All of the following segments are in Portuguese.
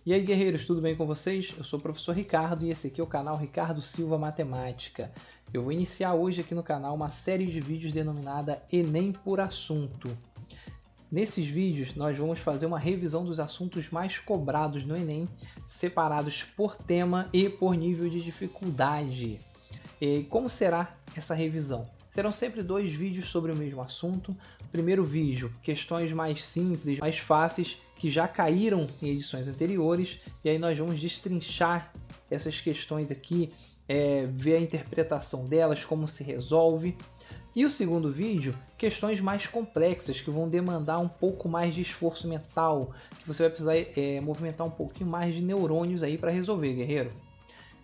E aí, guerreiros, tudo bem com vocês? Eu sou o professor Ricardo e esse aqui é o canal Ricardo Silva Matemática. Eu vou iniciar hoje aqui no canal uma série de vídeos denominada Enem por Assunto. Nesses vídeos nós vamos fazer uma revisão dos assuntos mais cobrados no Enem, separados por tema e por nível de dificuldade. E como será essa revisão? Serão sempre 2 vídeos sobre o mesmo assunto. Primeiro vídeo, questões mais simples, mais fáceis, que já caíram em edições anteriores. E aí nós vamos destrinchar essas questões aqui, ver a interpretação delas, como se resolve. E o segundo vídeo, questões mais complexas, que vão demandar um pouco mais de esforço mental, que você vai precisar movimentar um pouquinho mais de neurônios aí para resolver, guerreiro.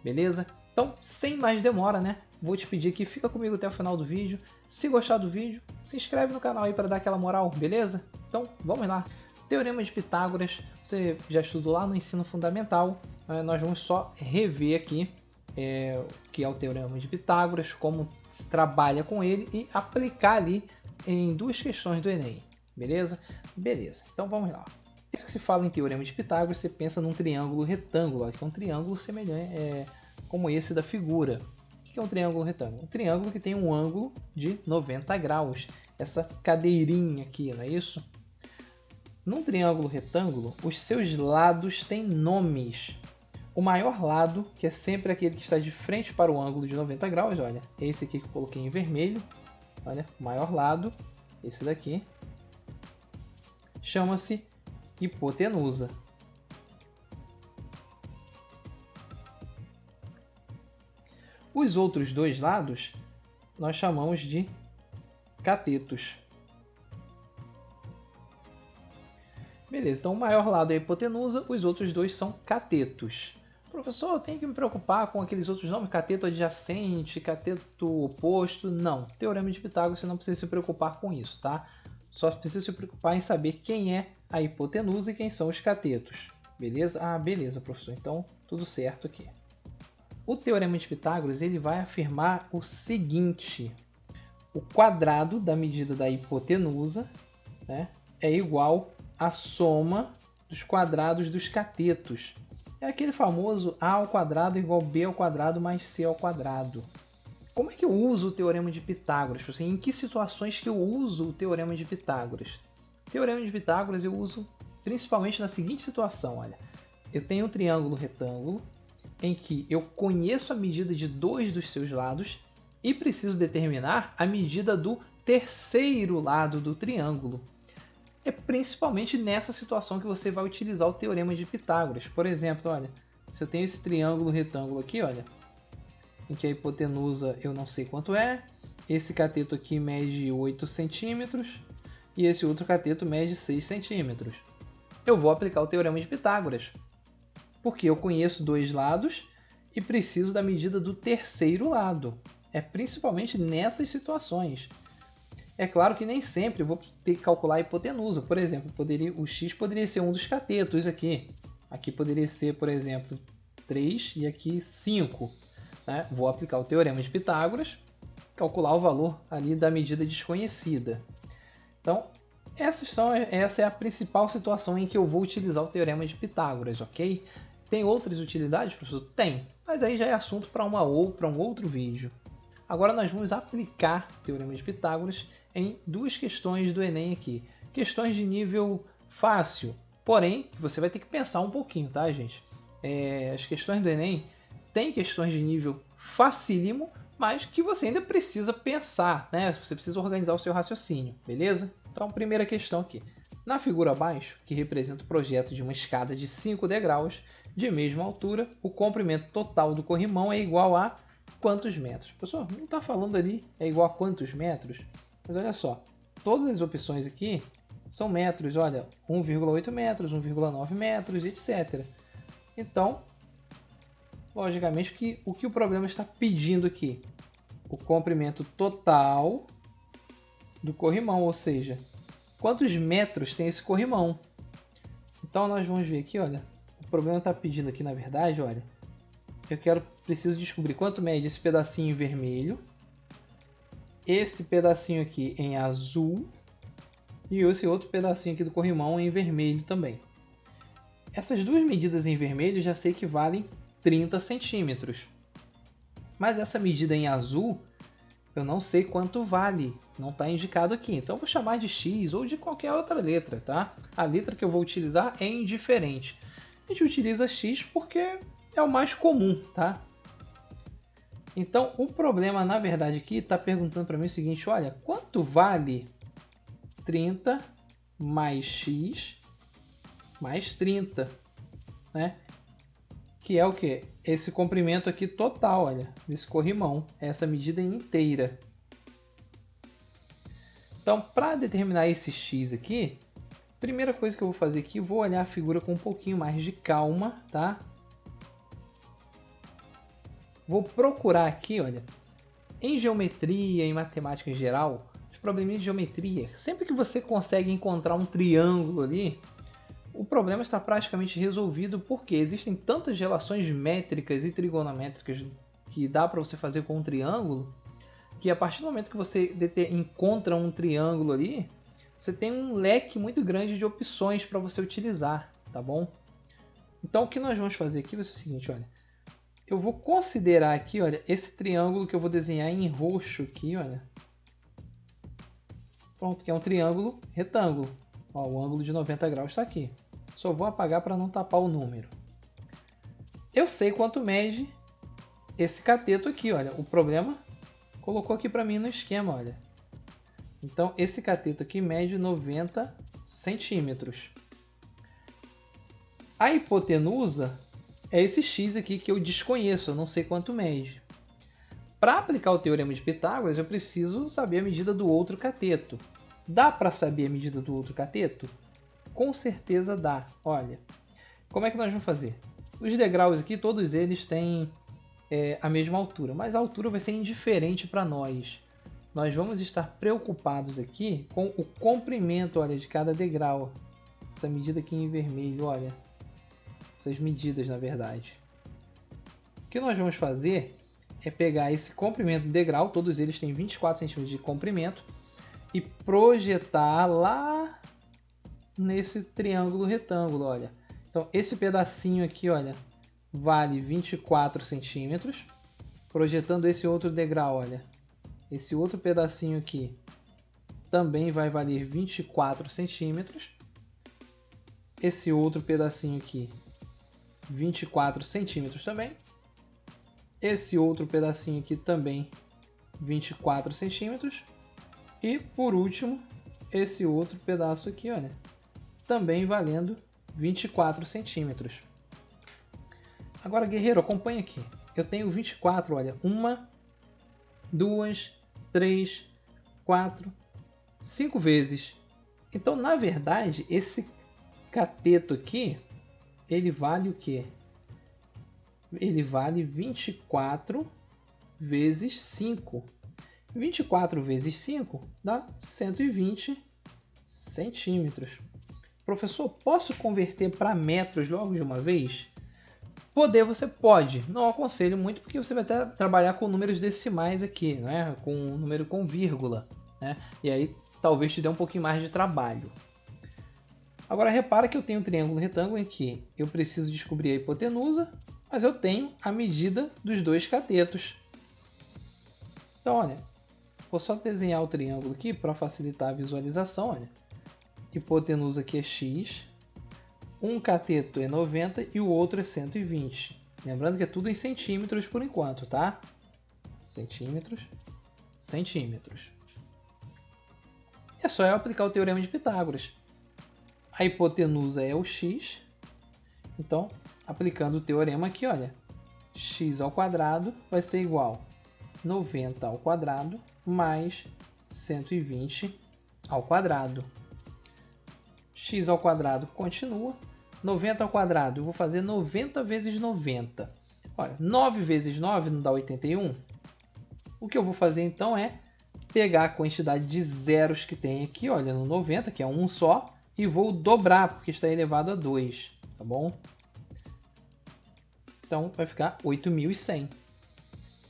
Beleza? Então, sem mais demora, né? Vou te pedir que fica comigo até o final do vídeo. Se gostar do vídeo, se inscreve no canal aí para dar aquela moral, beleza? Então, vamos lá. Teorema de Pitágoras, você já estudou lá no ensino fundamental. Nós vamos só rever aqui o que é o Teorema de Pitágoras, como se trabalha com ele e aplicar ali em 2 questões do Enem, beleza? Beleza, então vamos lá. Se fala em Teorema de Pitágoras, você pensa num triângulo retângulo, que é um triângulo semelhante, como esse da figura. O que é um triângulo retângulo? Um triângulo que tem um ângulo de 90 graus. Essa cadeirinha aqui, não é isso? Num triângulo retângulo, os seus lados têm nomes. O maior lado, que é sempre aquele que está de frente para o ângulo de 90 graus, olha, esse aqui que eu coloquei em vermelho, olha, o maior lado, esse daqui, chama-se hipotenusa. Os outros 2 lados nós chamamos de catetos. Beleza, então o maior lado é a hipotenusa, os outros 2 são catetos. Professor, eu tenho que me preocupar com aqueles outros nomes? Cateto adjacente, cateto oposto? Não. Teorema de Pitágoras, você não precisa se preocupar com isso, tá? Só precisa se preocupar em saber quem é a hipotenusa e quem são os catetos. Beleza? Ah, beleza, professor. Então, tudo certo aqui. O Teorema de Pitágoras ele vai afirmar o seguinte: o quadrado da medida da hipotenusa, né, é igual à soma dos quadrados dos catetos. É aquele famoso a ao quadrado igual b ao quadrado mais c ao quadrado. Como é que eu uso o Teorema de Pitágoras? Assim, em que situações que eu uso o Teorema de Pitágoras? O Teorema de Pitágoras eu uso principalmente na seguinte situação. Olha, eu tenho um triângulo retângulo em que eu conheço a medida de 2 dos seus lados e preciso determinar a medida do terceiro lado do triângulo. É principalmente nessa situação que você vai utilizar o Teorema de Pitágoras. Por exemplo, olha, se eu tenho esse triângulo retângulo aqui, olha, em que a hipotenusa eu não sei quanto é, esse cateto aqui mede 8 centímetros e esse outro cateto mede 6 centímetros. Eu vou aplicar o Teorema de Pitágoras, porque eu conheço 2 lados e preciso da medida do terceiro lado. É principalmente nessas situações. É claro que nem sempre eu vou ter que calcular a hipotenusa. Por exemplo, o x poderia ser um dos catetos aqui. Aqui poderia ser, por exemplo, 3 e aqui 5. Né? Vou aplicar o Teorema de Pitágoras, calcular o valor ali da medida desconhecida. Então, essa é a principal situação em que eu vou utilizar o Teorema de Pitágoras, ok? Tem outras utilidades, professor? Tem, mas aí já é assunto para um outro vídeo. Agora nós vamos aplicar o Teorema de Pitágoras em 2 questões do Enem aqui. Questões de nível fácil, porém, você vai ter que pensar um pouquinho, tá, gente? As questões do Enem tem questões de nível facílimo, mas que você ainda precisa pensar, né? Você precisa organizar o seu raciocínio, beleza? Então, primeira questão aqui. Na figura abaixo, que representa o projeto de uma escada de 5 degraus, de mesma altura, o comprimento total do corrimão é igual a quantos metros? Pessoal, não está falando ali é igual a quantos metros? Mas olha só, todas as opções aqui são metros, olha, 1,8 metros, 1,9 metros, etc. Então, logicamente, o que o problema está pedindo aqui? O comprimento total do corrimão, ou seja, quantos metros tem esse corrimão? Então, nós vamos ver aqui, olha, o problema está pedindo aqui, na verdade, olha, preciso descobrir quanto mede esse pedacinho em vermelho, esse pedacinho aqui em azul e esse outro pedacinho aqui do corrimão em vermelho também. Essas duas medidas em vermelho já sei que valem 30 centímetros. Mas essa medida em azul, eu não sei quanto vale, não está indicado aqui. Então eu vou chamar de X ou de qualquer outra letra, tá? A letra que eu vou utilizar é indiferente. A gente utiliza X porque é o mais comum, tá? Então o problema, na verdade, aqui está perguntando para mim o seguinte, olha, quanto vale 30 mais X mais 30, né? Que é o que? Esse comprimento aqui total, olha, desse corrimão, essa medida inteira. Então, para determinar esse X aqui, primeira coisa que eu vou fazer aqui, vou olhar a figura com um pouquinho mais de calma, tá? Vou procurar aqui, olha, em geometria, em matemática em geral, os probleminhas de geometria, sempre que você consegue encontrar um triângulo ali, o problema está praticamente resolvido porque existem tantas relações métricas e trigonométricas que dá para você fazer com um triângulo, que a partir do momento que você encontra um triângulo ali, você tem um leque muito grande de opções para você utilizar, tá bom? Então o que nós vamos fazer aqui vai ser o seguinte, olha, eu vou considerar aqui, olha, esse triângulo que eu vou desenhar em roxo aqui, olha. Pronto, que é um triângulo retângulo. Ó, o ângulo de 90 graus está aqui. Só vou apagar para não tapar o número. Eu sei quanto mede esse cateto aqui, olha. O problema colocou aqui para mim no esquema, olha. Então, esse cateto aqui mede 90 centímetros. A hipotenusa é esse x aqui que eu desconheço, eu não sei quanto mede. Para aplicar o teorema de Pitágoras, eu preciso saber a medida do outro cateto. Dá para saber a medida do outro cateto? Com certeza dá. Olha, como é que nós vamos fazer? Os degraus aqui, todos eles têm a mesma altura, mas a altura vai ser indiferente para nós. Nós vamos estar preocupados aqui com o comprimento, olha, de cada degrau. Essa medida aqui em vermelho, olha. Essas medidas, na verdade. O que nós vamos fazer é pegar esse comprimento do degrau, todos eles têm 24 centímetros de comprimento, e projetar lá nesse triângulo retângulo, olha. Então, esse pedacinho aqui, olha, vale 24 centímetros. Projetando esse outro degrau, olha, esse outro pedacinho aqui também vai valer 24 centímetros. Esse outro pedacinho aqui, 24 centímetros também. Esse outro pedacinho aqui também, 24 centímetros. E, por último, esse outro pedaço aqui, olha, também valendo 24 centímetros. Agora, guerreiro, acompanha aqui. Eu tenho 24, olha, 1, 2, 3, 4, 5 vezes. Então, na verdade, esse cateto aqui, ele vale o quê? Ele vale 24 vezes 5. 24 vezes 5 dá 120 centímetros. Professor, posso converter para metros logo de uma vez? Poder você pode, não aconselho muito porque você vai trabalhar com números decimais aqui, né? Com um número com vírgula, né? E aí talvez te dê um pouquinho mais de trabalho. Agora repara que eu tenho um triângulo retângulo em que eu preciso descobrir a hipotenusa, mas eu tenho a medida dos dois catetos. Então, olha, vou só desenhar o triângulo aqui para facilitar a visualização, olha. Hipotenusa aqui é x, um cateto é 90 e o outro é 120. Lembrando que é tudo em centímetros por enquanto, tá? Centímetros, centímetros. É só eu aplicar o teorema de Pitágoras. A hipotenusa é o x, então, aplicando o teorema aqui, olha, x ao quadrado vai ser igual a 90 ao quadrado mais 120 ao quadrado. X ao quadrado continua. 90 ao quadrado, eu vou fazer 90 vezes 90. Olha, 9 vezes 9 não dá 81? O que eu vou fazer então é pegar a quantidade de zeros que tem aqui, olha, no 90, que é um só, e vou dobrar, porque está elevado a 2, tá bom? Então vai ficar 8.100.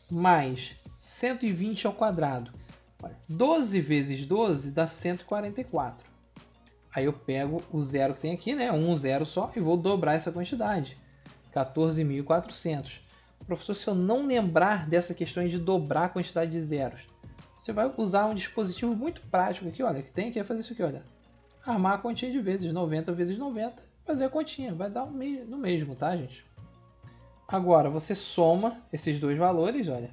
Mais 120 ao quadrado. Olha, 12 vezes 12 dá 144. Aí eu pego o zero que tem aqui, né? Um zero só, e vou dobrar essa quantidade. 14.400. Professor, se eu não lembrar dessa questão de dobrar a quantidade de zeros, você vai usar um dispositivo muito prático aqui, olha, que tem que fazer isso aqui, olha. Armar a continha de vezes, 90 vezes 90, fazer a continha, vai dar no mesmo, tá, gente? Agora, você soma esses dois valores, olha.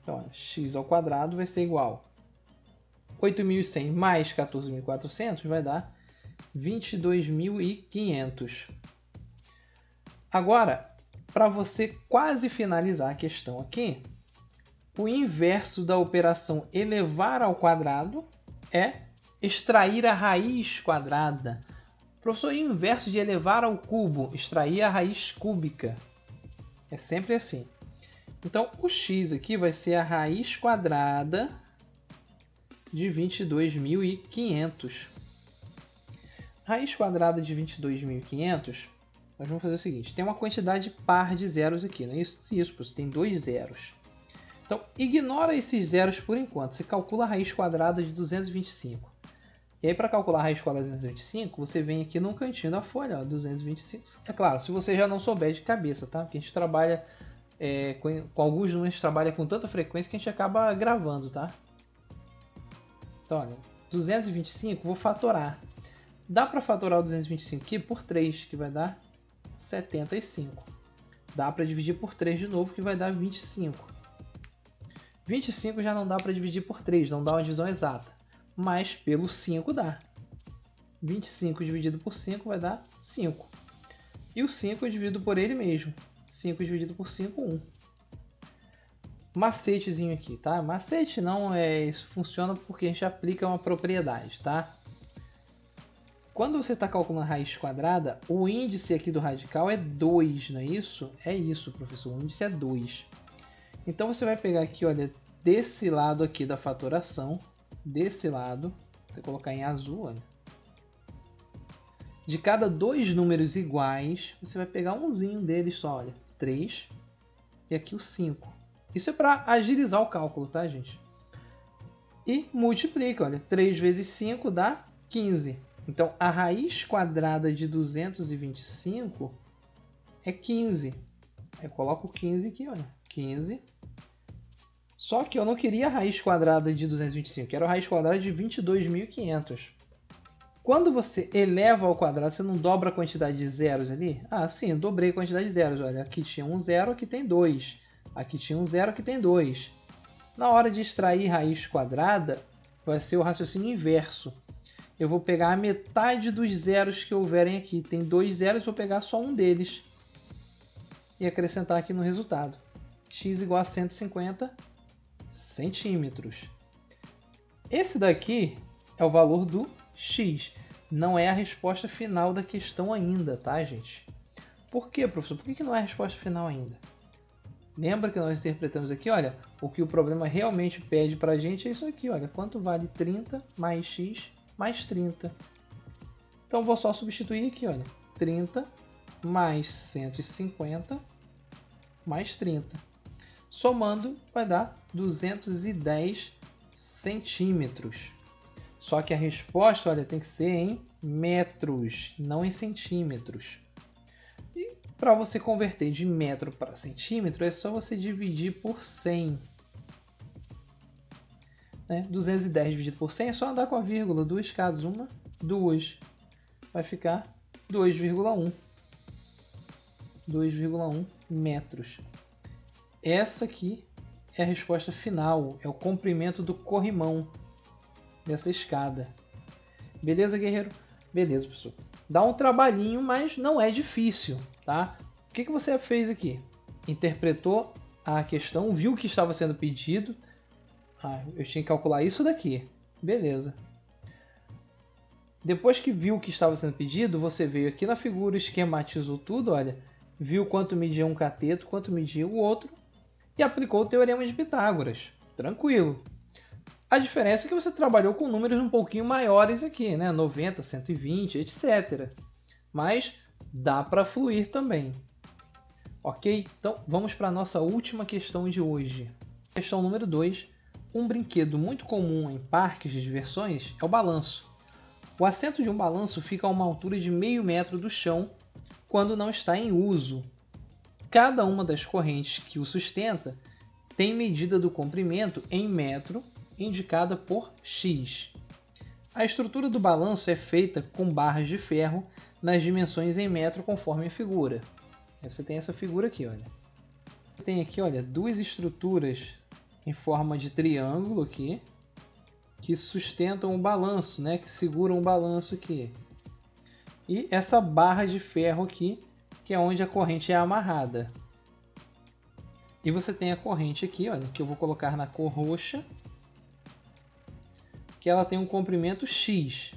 Então, olha, x ao quadrado vai ser igual a 8.100 mais 14.400 vai dar 22.500. Agora, para você quase finalizar a questão aqui, o inverso da operação elevar ao quadrado é extrair a raiz quadrada. Professor, e o inverso de elevar ao cubo? Extrair a raiz cúbica. É sempre assim. Então, o x aqui vai ser a raiz quadrada de 22.500. Raiz quadrada de 22.500, nós vamos fazer o seguinte. Tem uma quantidade par de zeros aqui, não é isso? Isso, você tem dois zeros. Então, ignora esses zeros por enquanto. Você calcula a raiz quadrada de 225. E aí, para calcular a raiz quadrada de 225, você vem aqui no cantinho da folha, ó, 225. É claro, se você já não souber de cabeça, tá? Porque a gente trabalha com alguns números, a gente trabalha com tanta frequência que a gente acaba gravando, tá? Então, olha, 225, vou fatorar. Dá para fatorar o 225 aqui por 3, que vai dar 75. Dá para dividir por 3 de novo, que vai dar 25. 25 já não dá para dividir por 3, não dá uma divisão exata. Mas pelo 5 dá. 25 dividido por 5 vai dar 5. E o 5 eu divido por ele mesmo. 5 dividido por 5, 1. Macetezinho aqui, tá? Macete não é... Isso funciona porque a gente aplica uma propriedade, tá? Quando você está calculando a raiz quadrada, o índice aqui do radical é 2, não é isso? É isso, professor. O índice é 2. Então você vai pegar aqui, olha, desse lado aqui da fatoração, desse lado, vou colocar em azul, olha. De cada dois números iguais, você vai pegar umzinho deles só, olha, 3 e aqui o 5. Isso é para agilizar o cálculo, tá, gente? E multiplica, olha, 3 vezes 5 dá 15. Então, a raiz quadrada de 225 é 15. Eu coloco 15 aqui, olha, 15. Só que eu não queria a raiz quadrada de 225, eu quero a raiz quadrada de 22.500. Quando você eleva ao quadrado, você não dobra a quantidade de zeros ali? Ah, sim, eu dobrei a quantidade de zeros. Olha, aqui tinha um zero, aqui tem 2. Aqui tinha um zero, aqui tem 2. Na hora de extrair raiz quadrada, vai ser o raciocínio inverso. Eu vou pegar a metade dos zeros que houverem aqui. Tem 2 zeros, vou pegar só um deles e acrescentar aqui no resultado. X igual a 150 centímetros. Esse daqui é o valor do x. Não é a resposta final da questão ainda, tá, gente? Por quê, professor? Por que não é a resposta final ainda? Lembra que nós interpretamos aqui, olha, o que o problema realmente pede para a gente é isso aqui, olha, quanto vale 30 mais x mais 30. Então, vou só substituir aqui, olha, 30 mais 150 mais 30. Somando, vai dar 210 centímetros. Só que a resposta, olha, tem que ser em metros, não em centímetros. E para você converter de metro para centímetro, é só você dividir por 100. 210 dividido por 100 é só andar com a vírgula, duas casas, uma, duas. Vai ficar 2,1. 2,1 metros. Essa aqui é a resposta final, é o comprimento do corrimão dessa escada. Beleza, guerreiro? Beleza, pessoal. Dá um trabalhinho, mas não é difícil, tá? O que você fez aqui? Interpretou a questão, viu o que estava sendo pedido. Eu tinha que calcular isso daqui. Beleza. Depois que viu o que estava sendo pedido, você veio aqui na figura, esquematizou tudo, olha. Viu quanto media um cateto, quanto media o outro. E aplicou o Teorema de Pitágoras. Tranquilo. A diferença é que você trabalhou com números um pouquinho maiores aqui, né? 90, 120, etc. Mas dá para fluir também. Ok? Então vamos para a nossa última questão de hoje. Questão número 2. Um brinquedo muito comum em parques de diversões é o balanço. O assento de um balanço fica a uma altura de meio metro do chão quando não está em uso. Cada uma das correntes que o sustenta tem medida do comprimento em metro, indicada por X. A estrutura do balanço é feita com barras de ferro nas dimensões em metro conforme a figura. Aí você tem essa figura aqui, olha. Você tem aqui, olha, duas estruturas em forma de triângulo aqui, que sustentam o balanço, né? Que seguram o balanço aqui. E essa barra de ferro aqui, que é onde a corrente é amarrada. E você tem a corrente aqui, olha, que eu vou colocar na cor roxa, que ela tem um comprimento X.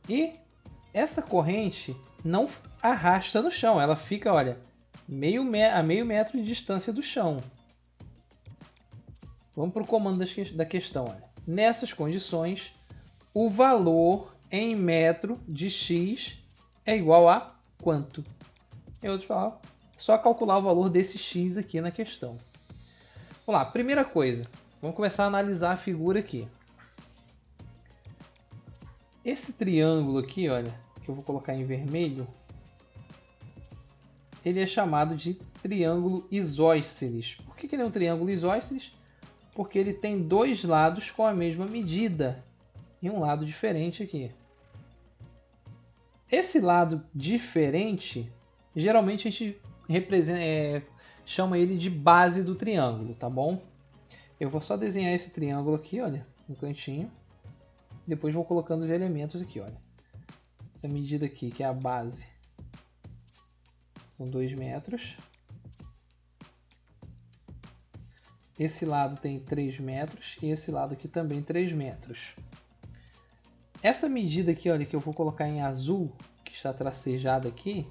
E essa corrente não arrasta no chão, ela fica, olha, a meio metro de distância do chão. Vamos para o comando da questão. Olha. Nessas condições, o valor em metro de X é igual a quanto? Em outras palavras, só calcular o valor desse X aqui na questão. Vamos lá, primeira coisa, vamos começar a analisar a figura aqui. Esse triângulo aqui, olha, que eu vou colocar em vermelho, ele é chamado de triângulo isósceles. Por que ele é um triângulo isósceles? Porque ele tem dois lados com a mesma medida e um lado diferente aqui. Esse lado diferente, geralmente a gente chama ele de base do triângulo, tá bom? Eu vou só desenhar esse triângulo aqui, olha, no cantinho. Depois vou colocando os elementos aqui, olha. Essa medida aqui, que é a base, são 2 metros. Esse lado tem 3 metros e esse lado aqui também 3 metros. Essa medida aqui, olha, que eu vou colocar em azul, que está tracejada aqui,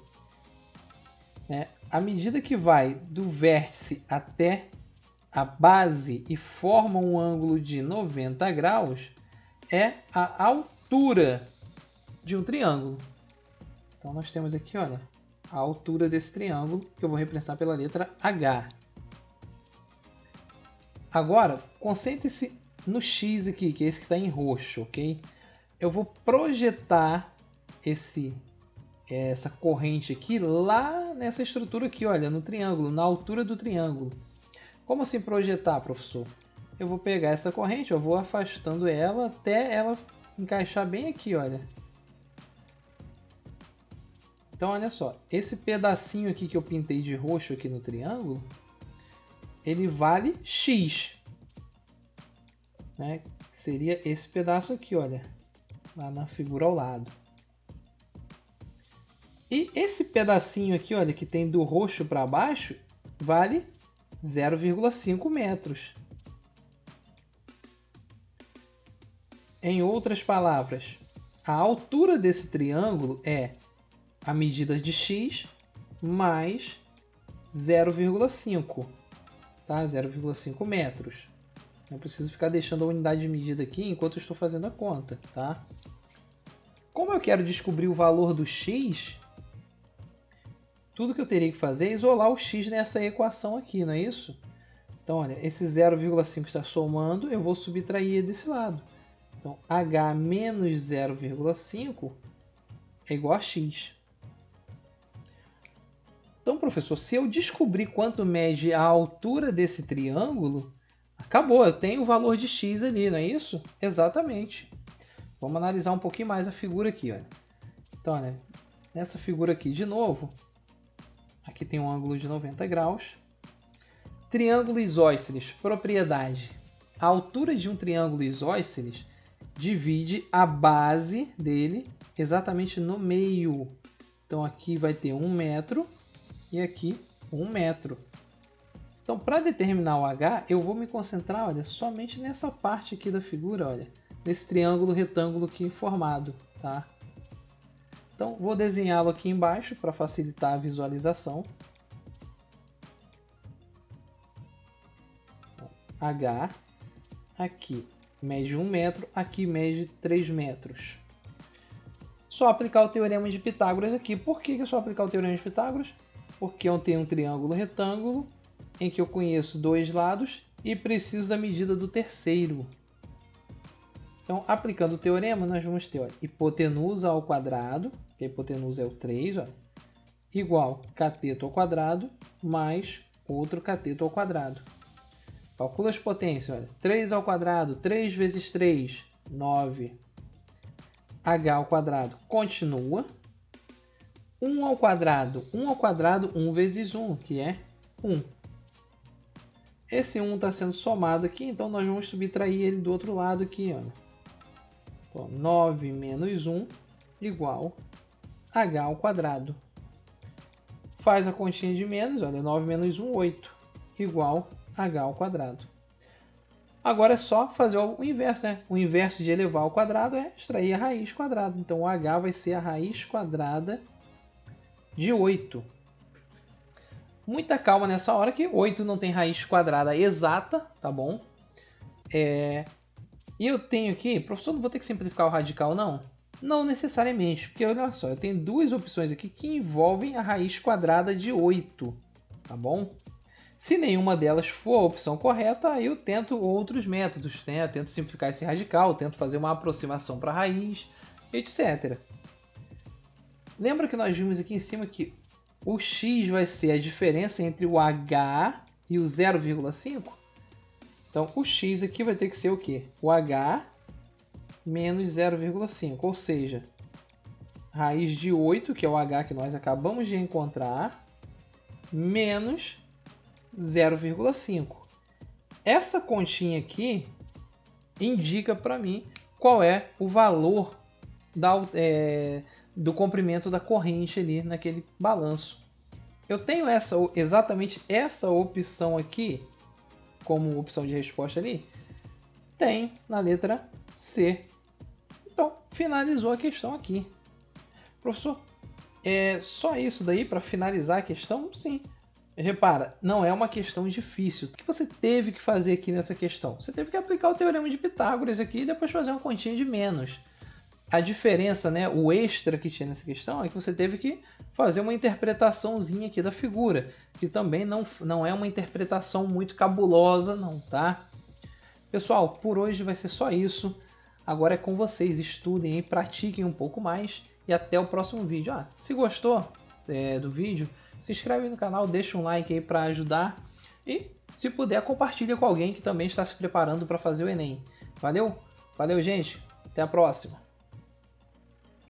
né? A medida que vai do vértice até a base e forma um ângulo de 90 graus é a altura de um triângulo. Então nós temos aqui, olha, a altura desse triângulo, que eu vou representar pela letra H. Agora, concentre-se no X aqui, que é esse que está em roxo, ok? Eu vou projetar essa corrente aqui lá nessa estrutura aqui, olha, no triângulo, na altura do triângulo. Como assim projetar, professor? Eu vou pegar essa corrente, eu vou afastando ela até ela encaixar bem aqui, olha. Então, olha só, esse pedacinho aqui que eu pintei de roxo aqui no triângulo, ele vale X, né? Seria esse pedaço aqui, olha, lá na figura ao lado. E esse pedacinho aqui, olha, que tem do roxo para baixo, vale 0,5 metros. Em outras palavras, a altura desse triângulo é a medida de X mais 0,5. Tá? 0,5 metros. Não preciso ficar deixando a unidade de medida aqui enquanto eu estou fazendo a conta. Tá? Como eu quero descobrir o valor do X, tudo que eu teria que fazer é isolar o X nessa equação aqui, não é isso? Então, olha, esse 0,5 está somando, eu vou subtrair desse lado. Então, H menos 0,5 é igual a X. Então, professor, se eu descobrir quanto mede a altura desse triângulo, acabou, eu tenho o valor de X ali, não é isso? Exatamente. Vamos analisar um pouquinho mais a figura aqui, olha. Então, olha, nessa figura aqui de novo, aqui tem um ângulo de 90 graus. Triângulo isósceles, propriedade. A altura de um triângulo isósceles divide a base dele exatamente no meio. Então, aqui vai ter 1 metro. E aqui 1 metro. Então, para determinar o H, eu vou me concentrar, olha, somente nessa parte aqui da figura, olha, nesse triângulo retângulo aqui formado, tá? Então, vou desenhá-lo aqui embaixo para facilitar a visualização. H, aqui mede 1 metro, aqui mede 3 metros. Só aplicar o teorema de Pitágoras aqui. Por que é só aplicar o teorema de Pitágoras? Porque eu tenho um triângulo retângulo em que eu conheço dois lados e preciso da medida do terceiro. Então, aplicando o teorema, nós vamos ter, ó, hipotenusa ao quadrado, que a hipotenusa é o 3, ó, igual cateto ao quadrado mais outro cateto ao quadrado. Calcula as potências, olha, 3 ao quadrado, 3 vezes 3, 9. H ao quadrado continua. 1 ao quadrado, 1 vezes 1, que é 1. Esse 1 está sendo somado aqui, então nós vamos subtrair ele do outro lado aqui, olha. Então, 9 menos 1 igual H ao quadrado. Faz a continha de menos, olha, 9 menos 1, 8, igual H ao quadrado. Agora é só fazer o inverso, né? O inverso de elevar ao quadrado é extrair a raiz quadrada. Então, o H vai ser a raiz quadrada de 8. Muita calma nessa hora que 8 não tem raiz quadrada exata, tá bom? E eu tenho aqui, professor, não vou ter que simplificar o radical, não? Não necessariamente, porque olha só, eu tenho duas opções aqui que envolvem a raiz quadrada de 8, tá bom? Se nenhuma delas for a opção correta, aí eu tento outros métodos, né? Eu tento simplificar esse radical, tento fazer uma aproximação para a raiz, etc. Lembra que nós vimos aqui em cima que o x vai ser a diferença entre o h e o 0,5? Então, o x aqui vai ter que ser o quê? O h menos 0,5, ou seja, raiz de 8, que é o h que nós acabamos de encontrar, menos 0,5. Essa continha aqui indica para mim qual é o valor do comprimento da corrente ali naquele balanço. Eu tenho exatamente essa opção aqui como opção de resposta ali? Tem na letra C. Então, finalizou a questão aqui. Professor, é só isso daí para finalizar a questão? Sim. Repara, não é uma questão difícil. O que você teve que fazer aqui nessa questão? Você teve que aplicar o teorema de Pitágoras aqui e depois fazer uma continha de menos. A diferença, né, o extra que tinha nessa questão é que você teve que fazer uma interpretaçãozinha aqui da figura, que também não é uma interpretação muito cabulosa não, tá? Pessoal, por hoje vai ser só isso. Agora é com vocês, estudem e pratiquem um pouco mais e até o próximo vídeo. Se gostou do vídeo, se inscreve no canal, deixa um like aí para ajudar e, se puder, compartilha com alguém que também está se preparando para fazer o Enem. Valeu? Valeu, gente. Até a próxima.